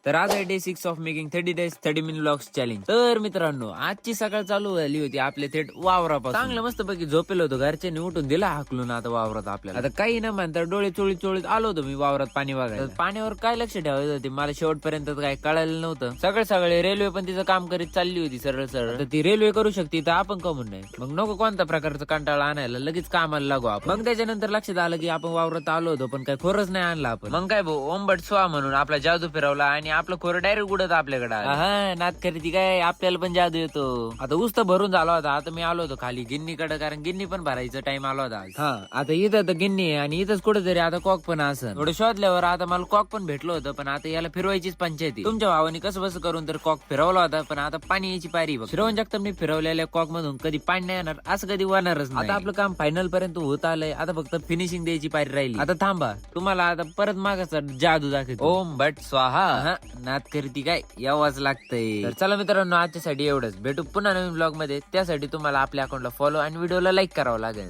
तर आज आहे day 6 of making 30 days 30 minute vlogs challenge. तर मित्रांनो, आजची सकाळ चालू झाली होती आपले थेट वावरापासून. चांगलं मस्त पैकी झोपेलो होतो, घरच्यांनी उठून दिला हाकलून आता वावरात आपल्याला. आता काही न म्हणता डोळे चोळीत चोळीत आलो होतो मी वावरात पाणी बघायला. पाण्यावर काय लक्ष ठेवायचं होते मला शेवटपर्यंत काय कळायला नव्हतं. सगळे रेल्वे पण तिचं काम करीत चालली होती सरळ सरळ. तर ती रेल्वे करू शकते तर आपण कमून नाही. मग नको कोणत्या प्रकारचा कंटाळा आणायला, लगेच कामाला लागू आपण. मग त्याच्यानंतर लक्षात आलं की आपण वावरात आलो होतो पण काय खोरच नाही आणला आपण. मग काय भाऊ ओंबट स्वा म्हणून आपला जादू फिरवला आणि आपलं खोर डायरेक्ट उडत आपल्याकडे. हा नात खरेदी काय आपल्याला पण जादू येतो. आता उस्त भरून झाला होता. आता मी आलो होतो खाली गिन्नीकडे, कारण गिन्नी पण भरायचा टाइम आला होता आज. हा आता इथं तर गिन्नी आहे आणि इथंच कुठेतरी आता कॉक पण असं. थोडं शोधल्यावर आता मला कॉक पण भेटलो होतं, पण आता याला फिरवायचीच पंचायती. तुमच्या भावाने कसं बस करून तर कॉक फिरवला होता, पण आता पाणी यायची पायरी बघ. श्रवण जगतापनी फिरवलेल्या कॉक मधून कधी पाणी नाही येणार असं कधी होणारच नाही. आता आपलं काम फायनल पर्यंत होत आलंय. आता फक्त फिनिशिंग द्यायची पायरी राहिली. आता थांबा, तुम्हाला आता परत मागाचा जादू दाखवतो. ओम भट स्वाहा. नात करती काय यावाच लागतंय. तर चला मित्रांनो, आजच्यासाठी एवढंच. भेटू पुन्हा नवीन ब्लॉग मध्ये. त्यासाठी तुम्हाला आपल्या अकाउंटला फॉलो आणि व्हिडिओला लाईक करावं लागेल.